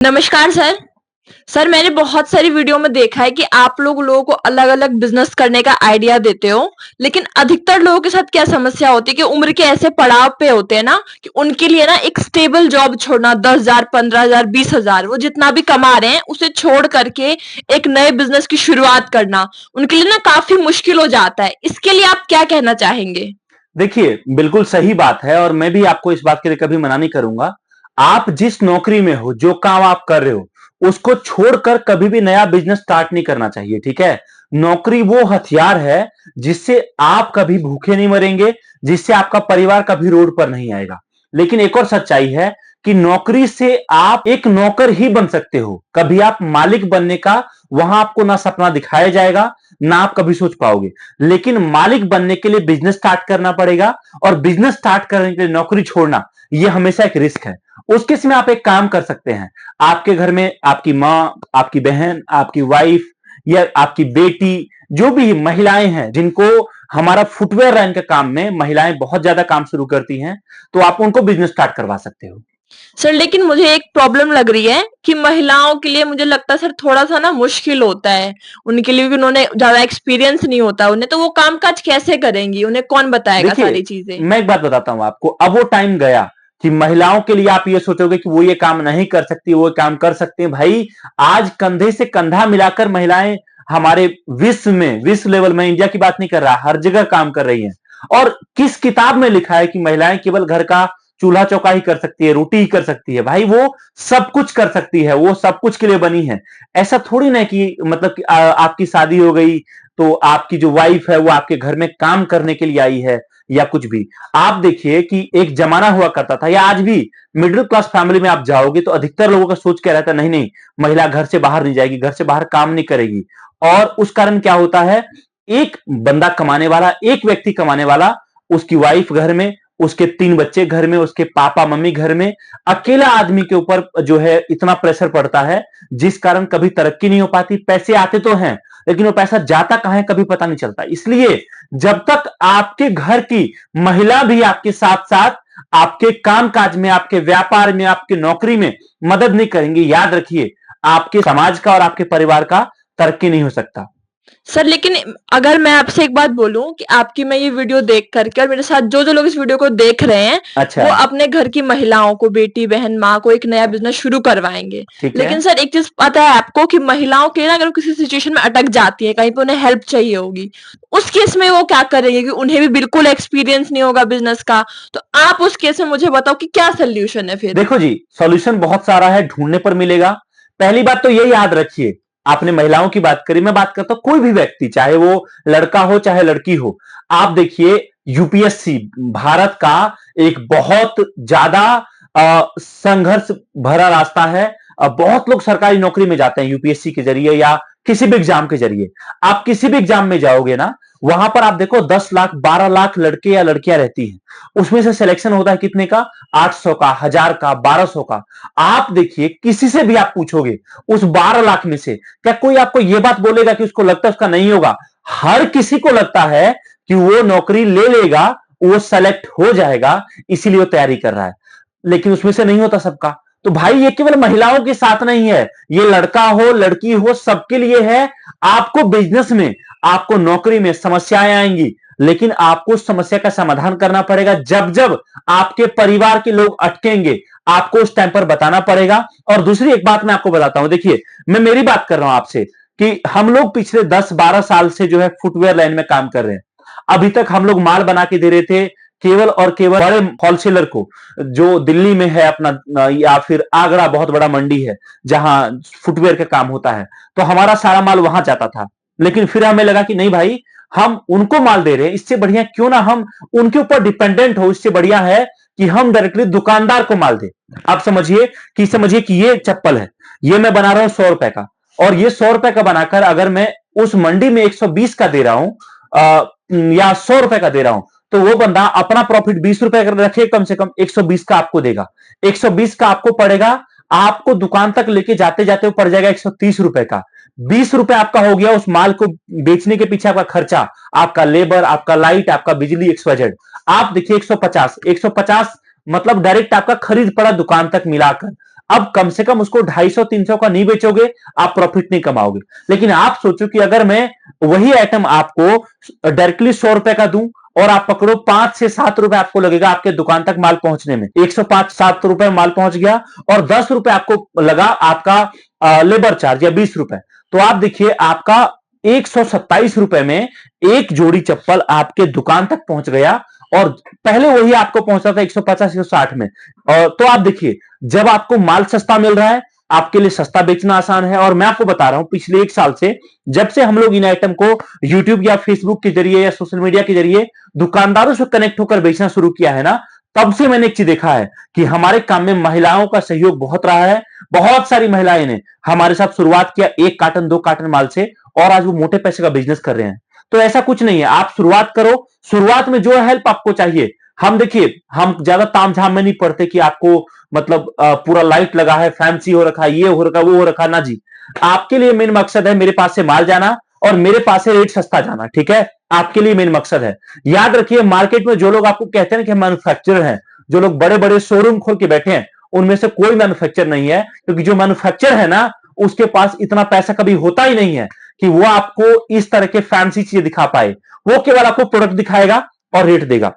नमस्कार sir. Sir मैंने बहुत सारी वीडियो में देखा है कि आप लोगों को अलग-अलग बिजनेस करने का आइडिया देते हो, लेकिन अधिकतर लोगों के साथ क्या समस्या होती है कि उम्र के ऐसे पड़ाव पे होते हैं ना कि उनके लिए ना एक स्टेबल जॉब छोड़ना 10,000, 15,000, 20,000 वो जितना भी कमा रहे हैं उसे छोड़ करके एक नए बिजनेस की शुरुआत करना उनके लिए ना काफी मुश्किल हो जाता है। इसके लिए आप क्या कहना चाहेंगे? देखिए, बिल्कुल सही बात है और मैं भी आपको इस बात के लिए कभी मना नहीं करूंगा। आप जिस नौकरी में हो, जो काम आप कर रहे हो, उसको छोड़कर कभी भी नया बिजनेस स्टार्ट नहीं करना चाहिए, ठीक है? नौकरी वो हथियार है जिससे आप कभी भूखे नहीं मरेंगे, जिससे आपका परिवार कभी रोड पर नहीं आएगा। लेकिन एक और सच्चाई है कि नौकरी से आप एक नौकर ही बन सकते हो। कभी आप मालिक बनने का वहां आपको ना सपना दिखाया जाएगा, ना आप कभी सोच पाओगे। लेकिन मालिक बनने के लिए बिजनेस स्टार्ट करना पड़ेगा और बिजनेस स्टार्ट करने के लिए नौकरी छोड़ना यह हमेशा एक रिस्क है। उस केस में आप एक काम कर सकते हैं। आपके घर में आपकी मां, आपकी बहन, आपकी वाइफ या आपकी बेटी, जो भी महिलाएं हैं जिनको हमारा फुटवेयर लाइन के काम में महिलाएं बहुत ज्यादा काम शुरू करती हैं, तो आप उनको बिजनेस स्टार्ट करवा सकते हो। सर लेकिन मुझे एक प्रॉब्लम लग रही है कि महिलाओं के लिए मुझे लगता है सर थोड़ा-सा ना मुश्किल होता है। उनके लिए भी उन्होंने ज़्यादा एक्सपीरियंस नहीं होता उन्हें, तो वो काम-काज कैसे करेंगी? उन्हें कौन बताएगा देखिए, सारी चीज़ें? मैं एक बात बताता हूं आपको। अब वो टाइम गया कि महिलाओं के लिए आप ये सोचोगे कि वो ये काम नहीं कर सकती, वो काम कर सकती हैं। भाई, आज कंधे से कंधा मिलाकर महिलाएं हमारे विश्व लेवल में, इंडिया की बात नहीं कर रहा, हर जगह काम कर रही हैं। और किस किताब में लिखा है कि महिलाएं केवल घर का चूल्हा चौका ही कर सकती है, रोटी ही कर सकती है? भाई, वो सब कुछ कर सकती है, वो सब कुछ के लिए बनी है। ऐसा थोड़ी ना कि मतलब कि आपकी शादी हो गई तो आपकी जो वाइफ है वो आपके घर में काम करने के लिए आई है या कुछ भी। आप देखिए कि एक जमाना हुआ करता था, या आज भी मिडिल क्लास फैमिली में आप जाओगे तो अधिकतर लोगों का सोच क्या रहता है, नहीं नहीं, महिला घर से बाहर नहीं जाएगी, घर से बाहर काम नहीं करेगी। और उस कारण क्या होता है, एक बंदा कमाने वाला, एक व्यक्ति कमाने वाला, उसकी वाइफ घर में, उसके 3 बच्चे घर में, उसके पापा मम्मी घर में, अकेला आदमी के ऊपर जो है इतना प्रेशर पड़ता है जिस कारण कभी तरक्की नहीं हो पाती। पैसे आते तो हैं लेकिन वो पैसा जाता कहां है कभी पता नहीं चलता। इसलिए जब तक आपके घर की महिला भी आपके साथ साथ आपके कामकाज में, आपके व्यापार में, आपकी नौकरी में मदद नहीं करेंगे, याद रखिए, आपके समाज का और आपके परिवार का तरक्की नहीं हो सकता। सर लेकिन अगर मैं आपसे एक बात बोलूं कि आपकी मैं ये वीडियो देख करके और मेरे साथ जो लोग इस वीडियो को देख रहे हैं अच्छा। वो अपने घर की महिलाओं को, बेटी बहन माँ को एक नया बिजनेस शुरू करवाएंगे। ठीक है। लेकिन सर एक चीज पता है आपको कि महिलाओं के ना अगर किसी सिचुएशन में अटक जाती है, कहीं पे उन्हें हेल्प चाहिए होगी, उस केस में वो क्या करेंगे कि उन्हें भी बिल्कुल एक्सपीरियंस नहीं होगा बिजनेस का। तो आप उस केस में मुझे बताओ कि क्या सोल्यूशन है फिर? देखो जी, सॉल्यूशन बहुत सारा है, ढूंढने पर मिलेगा। पहली बात तो ये याद रखिए, आपने महिलाओं की बात करी, मैं बात करता हूं कोई भी व्यक्ति, चाहे वो लड़का हो चाहे लड़की हो। आप देखिए, यूपीएससी भारत का एक बहुत ज्यादा संघर्ष भरा रास्ता है। बहुत लोग सरकारी नौकरी में जाते हैं यूपीएससी के जरिए या किसी भी एग्जाम के जरिए। आप किसी भी एग्जाम में जाओगे ना, वहां पर आप देखो 10 लाख 12 लाख लड़के या लड़कियां रहती हैं। उसमें से सिलेक्शन होता है कितने का? 800 का, 1000 का, 1200 का। आप देखिए, किसी से भी आप पूछोगे उस 12 लाख में से क्या कोई आपको यह बात बोलेगा कि उसको लगता है उसका नहीं होगा? हर किसी को लगता है कि वो नौकरी ले लेगा, वो सेलेक्ट हो जाएगा, इसीलिए वो तैयारी कर रहा है। लेकिन उसमें से नहीं होता सबका। तो भाई, ये केवल महिलाओं के साथ नहीं है, ये लड़का हो लड़की हो सबके लिए है। आपको बिजनेस में, आपको नौकरी में समस्याएं आएंगी, लेकिन आपको समस्या का समाधान करना पड़ेगा। जब जब आपके परिवार के लोग अटकेंगे, आपको उस टाइम पर बताना पड़ेगा। और दूसरी एक बात मैं आपको बताता हूं, देखिए, मैं मेरी बात कर रहा हूं आपसे कि हम लोग पिछले 10-12 साल से जो है फुटवेयर लाइन में काम कर रहे हैं। अभी तक हम लोग माल बना के दे रहे थे केवल और केवल बड़े होलसेलर को, जो दिल्ली में है अपना, या फिर आगरा बहुत बड़ा मंडी है जहां फुटवेयर का काम होता है, तो हमारा सारा माल वहां जाता था। लेकिन फिर हमें लगा कि नहीं भाई, हम उनको माल दे रहे हैं, इससे बढ़िया क्यों ना हम उनके ऊपर डिपेंडेंट हो। इससे बढ़िया है कि हम डायरेक्टली दुकानदार को माल दें। आप समझिए कि ये चप्पल है, ये मैं बना रहा हूं 100 रुपए का, और ये 100 रुपए का बनाकर अगर मैं उस मंडी में 120 का दे रहा हूं या 100 रुपए का दे रहा हूं, तो वो बंदा अपना प्रॉफिट 20 रुपए का रखे, कम से कम 120 का आपको देगा। 120 का आपको पड़ेगा, आपको दुकान तक लेके जाते जाते वो पड़ जाएगा 130 रुपए का। 20 रुपए आपका हो गया उस माल को बेचने के पीछे आपका खर्चा, आपका लेबर, आपका लाइट, आपका बिजली, XYZ। आप देखिए 150 मतलब डायरेक्ट आपका खरीद पड़ा दुकान तक मिलाकर। अब कम से कम उसको 250-300 का नहीं बेचोगे, आप प्रॉफिट नहीं कमाओगे। लेकिन आप सोचो कि अगर मैं वही आइटम आपको डायरेक्टली 100 रुपए का दूं और आप पकड़ो 5 से 7 रुपए आपको लगेगा आपके दुकान तक माल पहुंचने में, 105-7 रुपए माल पहुंच गया और 10 रुपए आपको लगा आपका लेबर चार्ज या 20 रुपए, तो आप देखिए आपका 127 रुपए में एक जोड़ी चप्पल आपके दुकान तक पहुंच गया और पहले वही आपको पहुंचा था 150-160 में। और तो आप देखिए जब आपको माल सस्ता मिल रहा है, आपके लिए सस्ता बेचना आसान है। और मैं आपको बता रहा हूं पिछले 1 साल से जब से हम लोग इन आइटम को यूट्यूब या फेसबुक के जरिए या सोशल मीडिया के जरिए दुकानदारों से कनेक्ट होकर बेचना शुरू किया है ना, तब से मैंने एक चीज देखा है कि हमारे काम में महिलाओं का सहयोग बहुत रहा है। बहुत सारी महिलाएं ने हमारे साथ शुरुआत किया 1 कार्टन 2 कार्टन माल से और आज वो मोटे पैसे का बिजनेस कर रहे हैं। तो ऐसा कुछ नहीं है, आप शुरुआत करो। शुरुआत में जो हेल्प आपको चाहिए, हम देखिए हम ज्यादा तामझाम में नहीं पड़ते कि आपको मतलब पूरा लाइट लगा है, फैंसी हो रखा है, ये हो रखा, वो हो रखा, ना जी। आपके लिए मेन मकसद है मेरे पास से माल जाना और मेरे पास से रेट सस्ता जाना, ठीक है, आपके लिए मेन मकसद है। याद रखिए मार्केट में जो लोग आपको कहते हैं कि हम मैन्युफैक्चरर हैं, जो लोग बड़े बड़े शोरूम खोल के बैठे हैं, उनमें से कोई मैन्युफैक्चर नहीं है, क्योंकि जो मैन्युफैक्चर है ना उसके पास इतना पैसा कभी होता ही नहीं है कि वो आपको इस तरह के फैंसी चीजें दिखा पाए। वो केवल आपको प्रोडक्ट दिखाएगा और रेट देगा।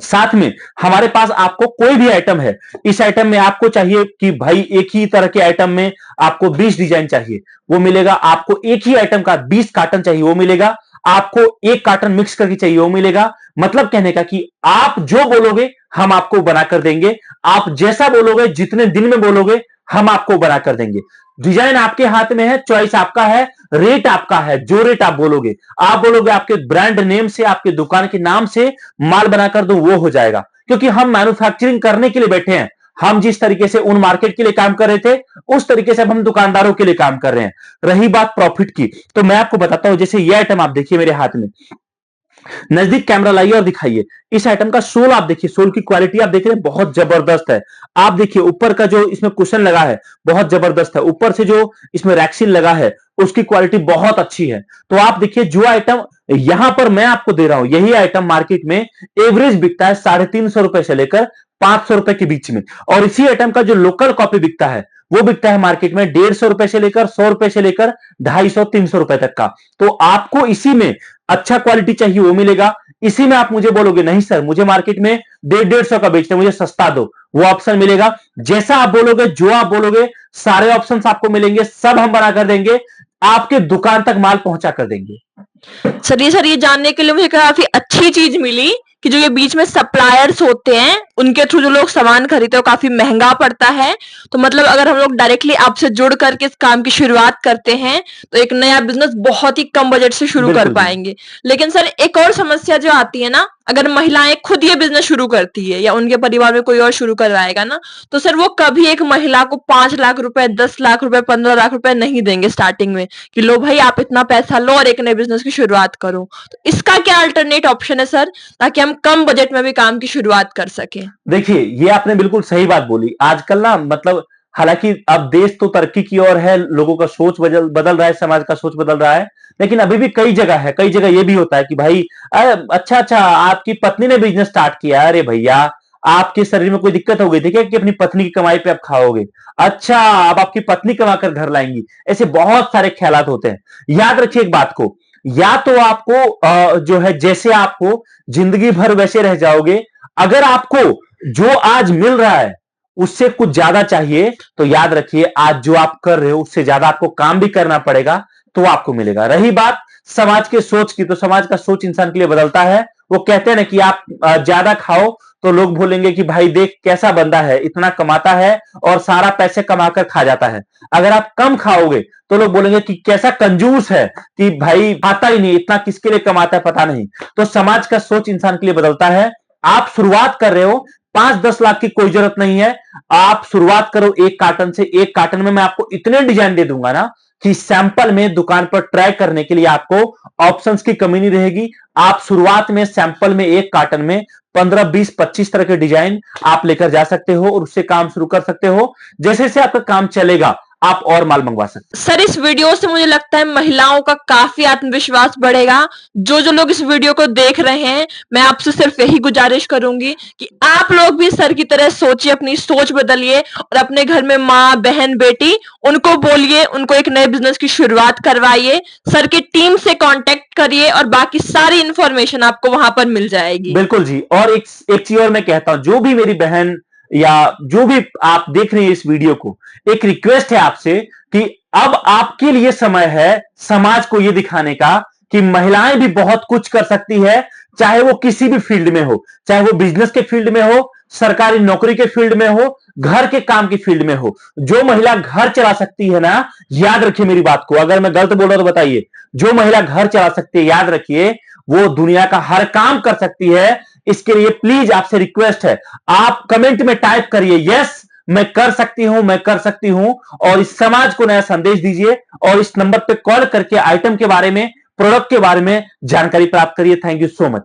साथ में हमारे पास आपको कोई भी आइटम है, इस आइटम में आपको चाहिए कि भाई एक ही तरह के आइटम में आपको 20 डिजाइन चाहिए, वो मिलेगा। आपको एक ही आइटम का 20 कार्टन चाहिए, वो मिलेगा। आपको 1 कार्टन मिक्स करके चाहिए, वो मिलेगा। मतलब कहने का कि आप जो बोलोगे हम आपको बनाकर देंगे, आप जैसा बोलोगे, जितने दिन में बोलोगे हम आपको बनाकर देंगे। डिजाइन आपके हाथ में है, चॉइस आपका है, रेट आपका है। जो रेट आप बोलोगे आपके ब्रांड नेम से, आपके दुकान के नाम से माल बनाकर दो, वो हो जाएगा। क्योंकि हम मैन्युफैक्चरिंग करने के लिए बैठे हैं। हम जिस तरीके से उन मार्केट के लिए काम कर रहे थे उस तरीके से अब हम दुकानदारों के लिए काम कर रहे हैं। रही बात प्रॉफिट की, तो मैं आपको बताता हूं। जैसे ये आइटम आप देखिए मेरे हाथ में, नजदीक कैमरा लाइए और दिखाइए। इस आइटम का सोल आप देखिए, सोल की क्वालिटी आप देख रहे हैं बहुत जबरदस्त है। आप देखिए ऊपर का जो इसमें कुशन लगा है बहुत जबरदस्त है, ऊपर से जो इसमें रैक्सीन लगा है उसकी क्वालिटी बहुत अच्छी है। तो आप देखिए जो आइटम यहां पर मैं आपको दे रहा हूं, यही आइटम मार्केट में एवरेज बिकता है 350 रुपए से लेकर 500 रुपए के बीच में। और इसी आइटम का जो लोकल कॉपी बिकता है वो बिकता है मार्केट में 150 रुपए से लेकर 100 रुपए से लेकर 250-300 रुपए तक का। तो आपको इसी में अच्छा क्वालिटी चाहिए वो मिलेगा। इसी में आप मुझे बोलोगे नहीं सर मुझे मार्केट में 150-150 का बेचते हैं, मुझे सस्ता दो, वो ऑप्शन मिलेगा। जैसा आप बोलोगे, जो आप बोलोगे, सारे ऑप्शंस आपको मिलेंगे, सब हम बना कर देंगे, आपके दुकान तक माल पहुंचा कर देंगे। सर ये जानने के लिए मुझे काफी अच्छी चीज मिली कि जो ये बीच में सप्लायर्स होते हैं उनके थ्रू जो लोग सामान खरीदते हैं वो काफी महंगा पड़ता है। तो मतलब अगर हम लोग डायरेक्टली आपसे जुड़ करके इस काम की शुरुआत करते हैं तो एक नया बिजनेस बहुत ही कम बजट से शुरू कर पाएंगे। लेकिन सर एक और समस्या जो आती है ना, अगर महिलाएं खुद ये बिजनेस शुरू करती है या उनके परिवार में कोई और शुरू करवाएगा ना, तो सर वो कभी एक महिला को 5 लाख रुपए, 10 लाख रुपए, 15 लाख रुपए नहीं देंगे स्टार्टिंग में कि लो भाई आप इतना पैसा लो और एक नए बिजनेस की शुरुआत करो। तो इसका क्या अल्टरनेट ऑप्शन है सर, ताकि हम कम बजट में भी काम की शुरुआत कर सकें? देखिए ये आपने बिल्कुल सही बात बोली। आजकल ना मतलब हालांकि अब देश तो तरक्की की ओर है, लोगों का सोच बदल रहा है, समाज का सोच बदल रहा है, लेकिन अभी भी कई जगह ये भी होता है कि भाई अच्छा आपकी पत्नी ने बिजनेस स्टार्ट किया, अरे भैया आपके शरीर में कोई दिक्कत हो गई थी क्या कि अपनी पत्नी की कमाई पे आप खाओगे? अच्छा अब आपकी पत्नी कमाकर घर लाएंगी? ऐसे बहुत सारे ख्यालात होते हैं। याद रखिए एक बात को, या तो आपको जो है जैसे आपको जिंदगी भर वैसे रह जाओगे। अगर आपको जो आज मिल रहा है उससे कुछ ज्यादा चाहिए तो याद रखिए आज जो आप कर रहे हो उससे ज्यादा आपको काम भी करना पड़ेगा तो आपको मिलेगा। रही बात समाज के सोच की, तो समाज का सोच इंसान के लिए बदलता है। वो कहते हैं ना कि आप ज्यादा खाओ तो लोग बोलेंगे कि भाई देख कैसा बंदा है, इतना कमाता है और सारा पैसे कमाकर खा जाता है। अगर आप कम खाओगे तो लोग बोलेंगे कि कैसा कंजूस है कि भाई आता ही नहीं, इतना किसके लिए कमाता है पता नहीं। तो समाज का सोच इंसान के लिए बदलता है। आप शुरुआत कर रहे हो, 5-10 लाख की कोई जरूरत नहीं है। आप शुरुआत करो 1 कार्टन से। 1 कार्टन में मैं आपको इतने डिजाइन दे दूंगा ना कि सैंपल में दुकान पर ट्राई करने के लिए आपको ऑप्शंस की कमी नहीं रहेगी। आप शुरुआत में सैंपल में 1 कार्टन में 15, 20, 25 तरह के डिजाइन आप लेकर जा सकते हो और उससे काम शुरू कर सकते हो। जैसे जैसे आपका काम चलेगा आप और माल मंगवा सकते हैं। सर इस वीडियो से मुझे लगता है महिलाओं का काफी आत्मविश्वास बढ़ेगा। जो लोग इस वीडियो को देख रहे हैं, मैं आपसे सिर्फ यही गुजारिश करूंगी कि आप लोग भी सर की तरह सोचिए, अपनी सोच बदलिए और अपने घर में माँ, बहन, बेटी उनको बोलिए, उनको एक नए बिजनेस की शुरुआत करवाइए। सर की टीम से कांटेक्ट करिए और बाकी सारी इंफॉर्मेशन आपको वहां पर मिल जाएगी। बिल्कुल जी। और एक चीज और मैं कहता हूं, जो भी मेरी बहन या जो भी आप देख रहे हैं इस वीडियो को, एक रिक्वेस्ट है आपसे कि अब आपके लिए समय है समाज को यह दिखाने का कि महिलाएं भी बहुत कुछ कर सकती है, चाहे वो किसी भी फील्ड में हो, चाहे वो बिजनेस के फील्ड में हो, सरकारी नौकरी के फील्ड में हो, घर के काम की फील्ड में हो। जो महिला घर चला सकती है ना, याद रखिए मेरी बात को, अगर मैं गलत बोल रहा हूं तो बताइए, जो महिला घर चला सकती है, याद रखिए वो दुनिया का हर काम कर सकती है। इसके लिए प्लीज आपसे रिक्वेस्ट है, आप कमेंट में टाइप करिए यस मैं कर सकती हूं, मैं कर सकती हूं, और इस समाज को नया संदेश दीजिए। और इस नंबर पे कॉल करके आइटम के बारे में, प्रोडक्ट के बारे में जानकारी प्राप्त करिए। Thank you so much.